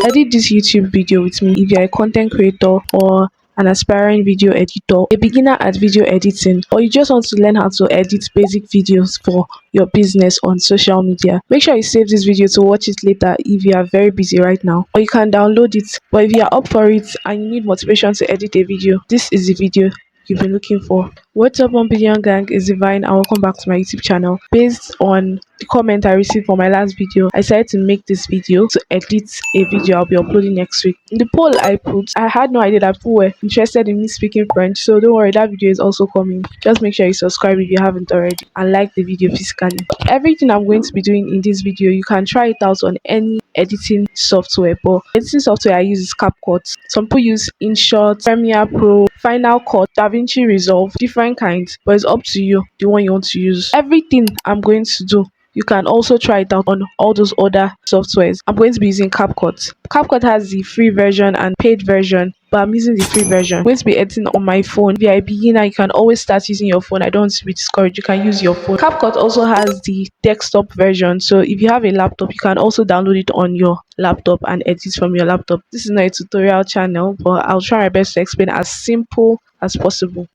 Edit this YouTube video with me if you're a content creator or an aspiring video editor, a beginner at video editing, or you just want to learn how to edit basic videos for your business on social media. Make sure you save this video to watch it later if you are very busy right now, or you can download it. But if you are up for it and you need motivation to edit a video, this is the video you've been looking for. What's up, 1 billion gang? Is Divine and welcome back to my YouTube channel. Based on the comment I received for my last video, I decided to make this video to edit a video I'll be uploading next week. In the poll I put, I had no idea that people were interested in me speaking French, so don't worry, that video is also coming. Just make sure you subscribe if you haven't already and like the video physically. Everything I'm going to be doing in this video, you can try it out on any editing software, but editing software I use is CapCut. Some people use InShot, Premiere Pro, Final Cut, DaVinci Resolve, different kinds, but it's up to you the one you want to use. Everything I'm going to do, you can also try it out on all those other softwares. I'm going to be using CapCut. CapCut has the free version and paid version, but I'm using the free version. I'm going to be editing on my phone. If you're a beginner, you can always start using your phone. I don't want to be discouraged. You can use your phone. CapCut also has the desktop version, so if you have a laptop, you can also download it on your laptop and edit from your laptop. This is not a tutorial channel, but I'll try my best to explain as simple as possible.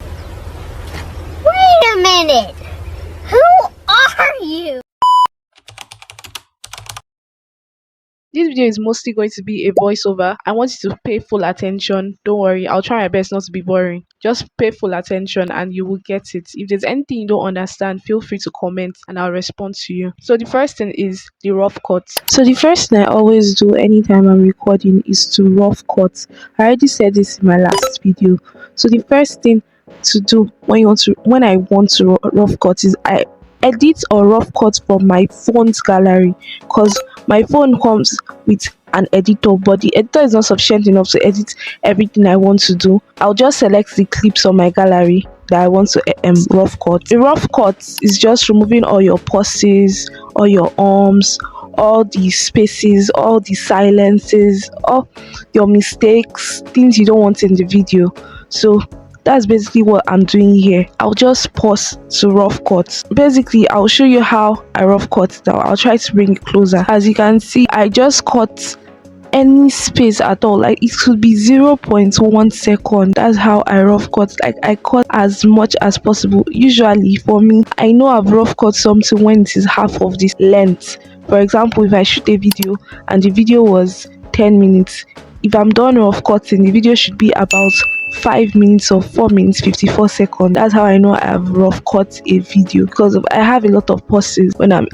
Wait a minute! Who are you? This video is mostly going to be a voiceover. I want you to pay full attention. Don't worry, I'll try my best not to be boring. Just pay full attention and you will get it. If there's anything you don't understand, feel free to comment and I'll respond to you. So the first thing is the rough cut. So the first thing I always do anytime I'm recording is to rough cut. I already said this in my last video. So the first thing to do when I want to rough cut is I edit or rough cut from my phone's gallery, because my phone comes with an editor, but the editor is not sufficient enough to edit everything I want to do. I'll just select the clips on my gallery that I want to rough cut. The rough cut is just removing all your pauses, all your arms, all the spaces, all the silences, all your mistakes, things you don't want in the video. So that's basically what I'm doing here. I'll just pause to rough cut. Basically, I'll show you how I rough cut now. I'll try to bring it closer. As you can see, I just cut any space at all. Like it could be 0.1 second. That's how I rough cut. Like I cut as much as possible. Usually for me, I know I've rough cut something when it is half of this length. For example, if I shoot a video and the video was 10 minutes, if I'm done rough cutting, the video should be about 5 minutes or 4 minutes 54 seconds. That's how I know I have rough cut a video, because I have a lot of pauses when I'm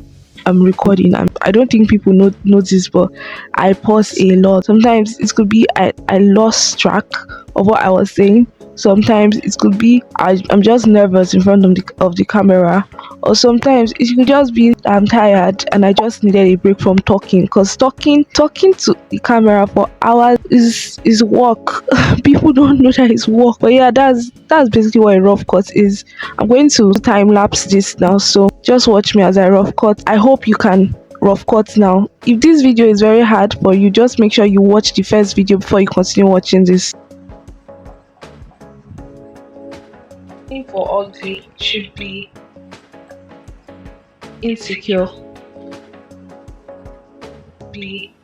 recording. I don't think people notice, but I pause a lot. Sometimes it could be I lost track of what I was saying. Sometimes it could be I'm just nervous in front of the camera, or sometimes it could just be I'm tired and I just needed a break from talking, because talking to the camera for hours is work. People don't know that it's work, but yeah, that's basically what a rough cut is. I'm going to time lapse this now, so just watch me as I rough cut. I hope you can rough cut now. If this video is very hard for you, just make sure you watch the first video before you continue watching this. For ugly should be insecure, be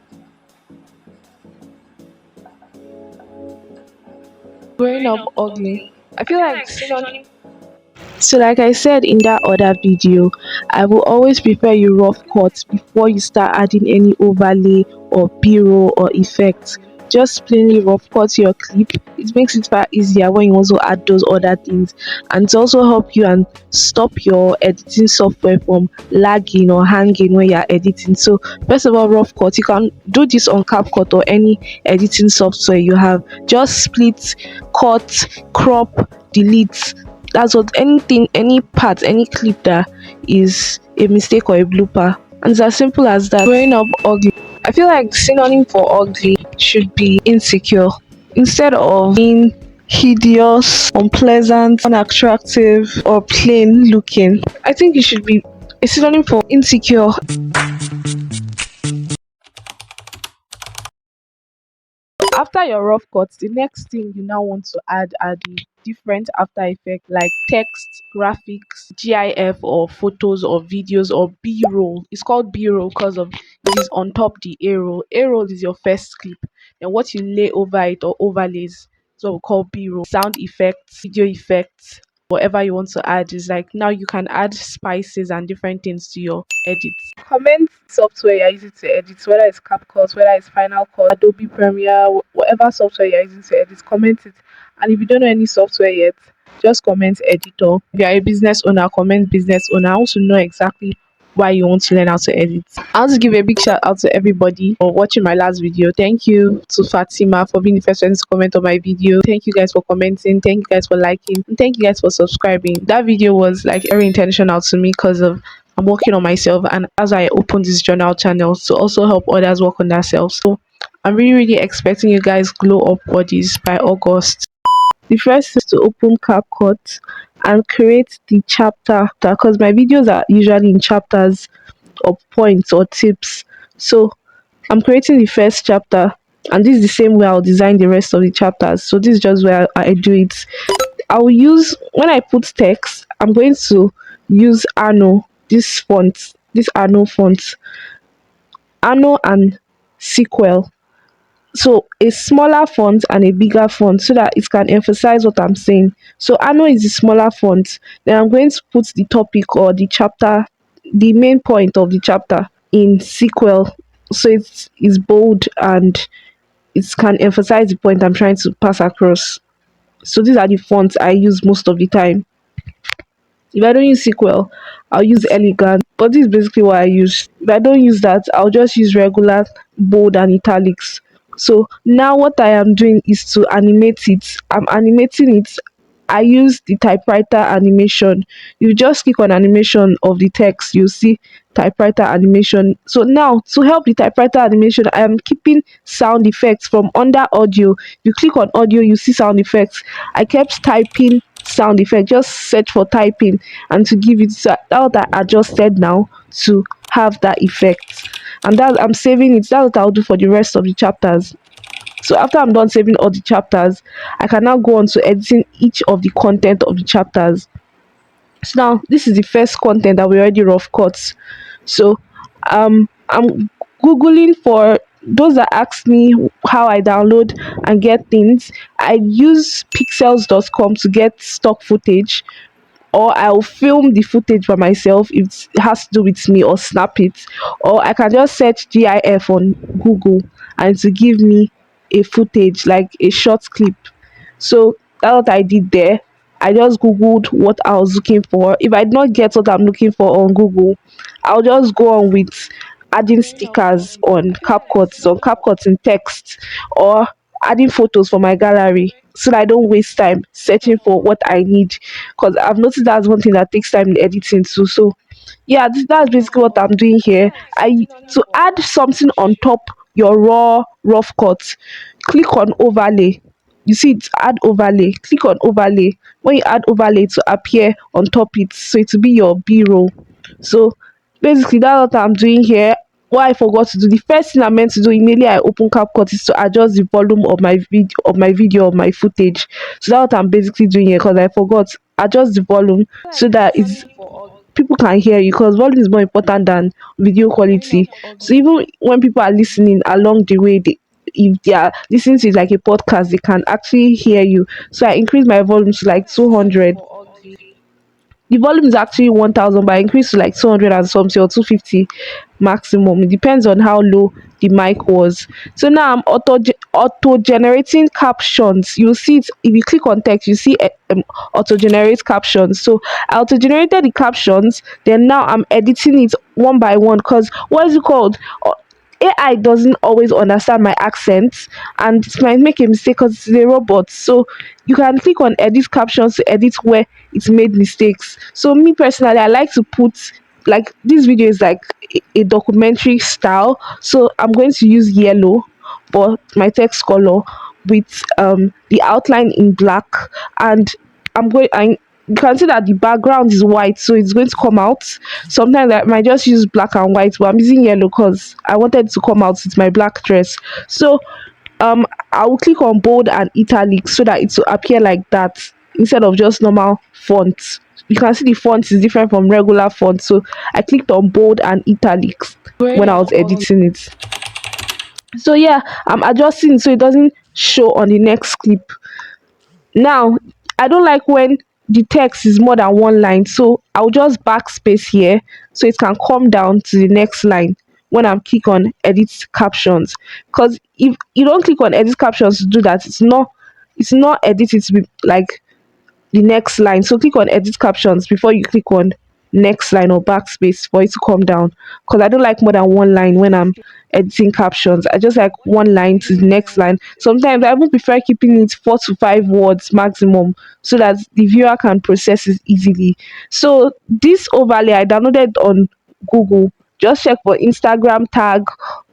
growing up ugly. I feel like so like I said in that other video, I will always prefer you rough cut before you start adding any overlay or b-roll or effects. Just plainly rough cut your clip. It makes it far easier when you also add those other things, and to also help you and stop your editing software from lagging or hanging when you're editing. So first of all, rough cut. You can do this on CapCut or any editing software you have. Just split, cut, crop, delete. That's what any part, any clip that is a mistake or a blooper, and it's as simple as that. Growing up ugly, I feel like synonym for ugly should be insecure, instead of being hideous, unpleasant, unattractive, or plain looking. I think it should be a synonym for insecure. After your rough cuts, the next thing you now want to add are the different after effects like text, graphics, GIF or photos or videos or B-roll. It's called B-roll because of it is on top the A-roll. A-roll is your first clip. Then what you lay over it or overlays is what we call B-roll. Sound effects, video effects, whatever you want to add is like now you can add spices and different things to your edits. Comment software you're using to edit, whether it's CapCut, whether it's Final Cut, Adobe Premiere, whatever software you're using to edit, comment it. And if you don't know any software yet, just comment editor. If you're a business owner, comment business owner. I want to know exactly why you want to learn how to edit. I want to give a big shout out to everybody for watching my last video. Thank you to Fatima for being the first one to comment on my video. Thank you guys for commenting. Thank you guys for liking. And thank you guys for subscribing. That video was like very intentional to me because of I'm working on myself and as I open this journal channel to also help others work on themselves. So I'm really expecting you guys glow up bodies by August. The first is to open CapCut and create the chapter because my videos are usually in chapters or points or tips. So I'm creating the first chapter and this is the same way I'll design the rest of the chapters. So this is just where I do it. I'll use when I put text, I'm going to use Ano, this font, this Ano font, Ano and Sequel. So a smaller font and a bigger font so that it can emphasize what I'm saying. So Ano is the smaller font. Then I'm going to put the topic or the chapter, the main point of the chapter in Sequel. So it's bold and it can emphasize the point I'm trying to pass across. So these are the fonts I use most of the time. If I don't use SQL, I'll use Elegant. But this is basically what I use. If I don't use that, I'll just use regular bold and italics. So now what I am doing is to animate it. I'm animating it. I use the typewriter animation. You just click on animation of the text, you see typewriter animation. So now to help the typewriter animation, I am keeping sound effects from under audio. You click on audio, you see sound effects. I kept typing sound effect, just search for typing and to give it out that I adjusted now to have that effect. And that I'm saving it. That's what I'll do for the rest of the chapters. So after I'm done saving all the chapters, I can now go on to editing each of the content of the chapters. So now this is the first content that we already rough cut. So I'm googling for those that ask me how I download and get things. I use pixels.com to get stock footage, or I'll film the footage by myself if it has to do with me, or snap it, or I can just search GIF on Google and to give me a footage like a short clip. So that's what I did there. I just googled what I was looking for. If I did not get what I'm looking for on Google, I'll just go on with adding stickers on CapCut in text, or adding photos for my gallery so that I don't waste time searching for what I need. Because I've noticed that's one thing that takes time in editing too. So yeah, that's basically what I'm doing here. I To add something on top your raw rough cut, click on overlay. You see it, add overlay, click on overlay. When you add overlay to appear on top it, so it will be your b-roll. So basically that's what I'm doing here. What I forgot to do, the first thing I meant to do immediately I open CapCut is to adjust the volume of my footage. So that's what I'm basically doing here because I forgot. Adjust the volume so that it's people can hear you, because volume is more important than video quality. So even when people are listening along the way, if they are listening to it like a podcast, they can actually hear you. So I increase my volume to like 200. The volume is actually 1000, but I increased to like 200 and something, or 250 maximum. It depends on how low the mic was. So now I'm auto generating captions. You'll see it if you click on text, you see auto generate captions. So I auto generated the captions, then now I'm editing it one by one because what is it called? AI doesn't always understand my accent and it might make a mistake because it's a robot. So you can click on edit captions to edit where it's made mistakes. So me personally, I like to put, like, this video is like a documentary style. So I'm going to use yellow for my text color with the outline in black, and I you can see that the background is white, so it's going to come out. Sometimes I might just use black and white, but I'm using yellow because I wanted to come out with my black dress. So I will click on bold and italics so that it will appear like that instead of just normal font. You can see the font is different from regular font. So I clicked on bold and italics Green when I and was ugly. editing it. So yeah, I'm adjusting so it doesn't show on the next clip. Now, I don't like when the text is more than one line, so I'll just backspace here so it can come down to the next line when I'm click on edit captions. Because if you don't click on edit captions to do that, it's not edit, it's like the next line. So click on edit captions before you click on next line or backspace for it to come down. Because I don't like more than one line when I'm editing captions. I just like one line to the next line. Sometimes I even prefer keeping it 4 to 5 words maximum so that the viewer can process it easily. So this overlay I downloaded on Google. Just check for Instagram tag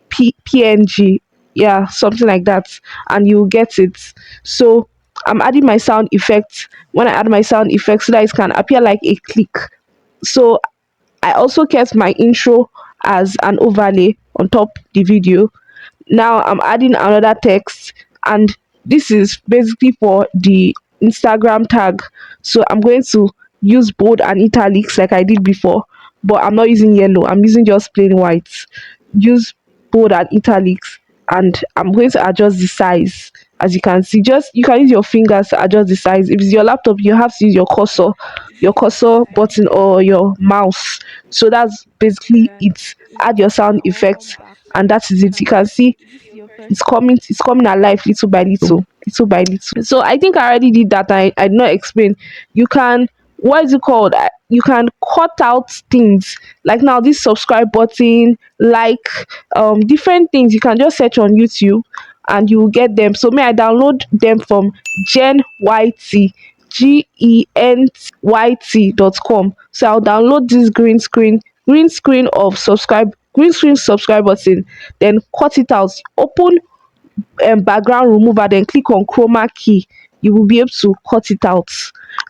PNG, yeah, something like that, and you'll get it. So I'm adding my sound effects. When I add my sound effects so that it can appear like a click. So I also kept my intro as an overlay on top the video. Now I'm adding another text, and this is basically for the Instagram tag. So I'm going to use bold and italics like I did before, but I'm not using yellow, I'm using just plain white. Use bold and italics, and I'm going to adjust the size. As you can see, just you can use your fingers to adjust the size. If it's your laptop, you have to use your cursor button or your mouse. So that's basically it. Add your sound effects, and that is it. You can see it's coming alive little by little. So I think I already did that. I did not explain. You can, what is it called, you can cut out things like now this subscribe button, like different things. You can just search on YouTube and you will get them. So may I download them from gen yt GENYT.com. So I'll download this green screen of subscribe green screen subscribe button, then cut it out, open background remover, then click on chroma key. You will be able to cut it out.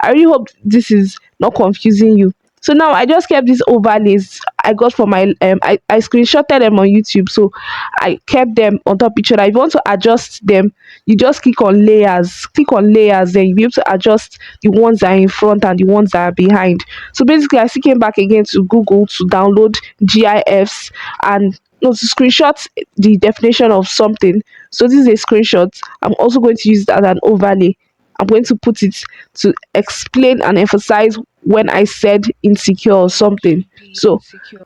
I really hope this is not confusing you. So now I just kept these overlays I got from my I screenshotted them on YouTube. So I kept them on top of each other. If you want to adjust them, you just click on layers, then you'll be able to adjust the ones that are in front and the ones that are behind. So basically I still came back again to Google to download GIFs and no, to screenshot the definition of something. So this is a screenshot. I'm also going to use it as an overlay. I'm going to put it to explain and emphasize when I said insecure or something. So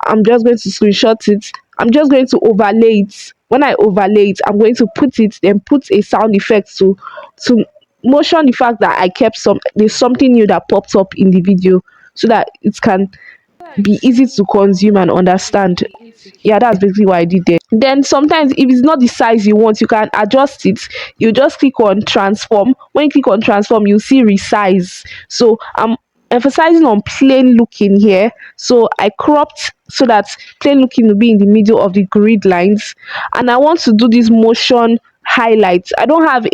I'm just going to screenshot it. I'm just going to overlay it. When I overlay it, I'm going to put it, then put a sound effect to motion the fact that I kept there's something new that popped up in the video so that it can be easy to consume and understand. Yeah, that's basically what I did there. Then sometimes if it's not the size you want, you can adjust it. You just click on transform. When you click on transform, you see resize. So I'm emphasizing on plain looking here. So I cropped so that plain looking will be in the middle of the grid lines. And I want to do this motion highlights. I don't have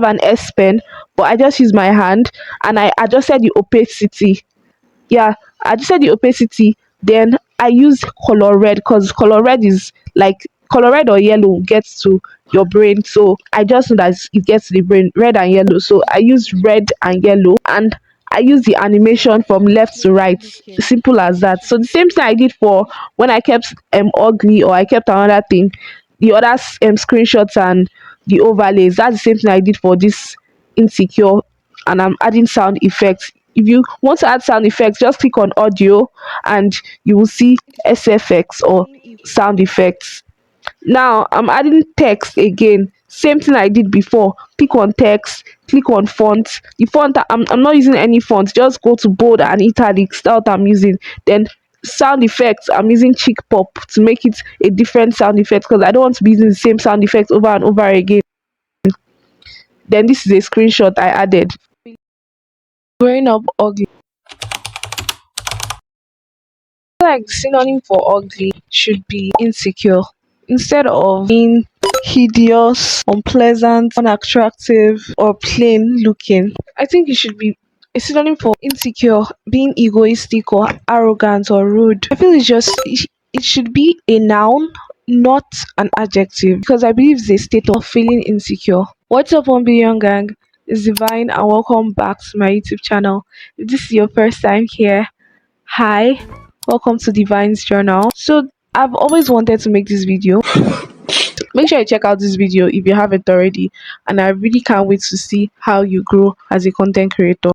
an S pen, but I just use my hand and I adjusted the opacity. Yeah, I just said the opacity. Then I use color red because color red is like color red or yellow gets to your brain. So I just know that it gets to the brain, red and yellow. So I use red and yellow, and I use the animation from left to right. Simple as that. So the same thing I did for when I kept ugly, or I kept another thing, the other screenshots and the overlays. That's the same thing I did for this insecure, and I'm adding sound effects. If you want to add sound effects, just click on audio and you will see SFX or sound effects. Now I'm adding text again. Same thing I did before. Click on text, click on font. The font I'm not using any font, just go to bold and italics. That's what I'm using. Then sound effects, I'm using chick pop to make it a different sound effect because I don't want to be using the same sound effects over and over again. Then this is a screenshot I added. Growing up ugly. Like synonym for ugly should be insecure instead of being hideous, unpleasant, unattractive, or plain looking. I think it should be a synonym for insecure, being egoistic or arrogant or rude. I feel it should be a noun not an adjective, because I believe it's a state of feeling insecure. What's up, 1 billion gang? It's Divine, and welcome back to my YouTube channel. If this is your first time here, hi, welcome to Divine's Journal. So, I've always wanted to make this video. Make sure you check out this video if you haven't already, and I really can't wait to see how you grow as a content creator.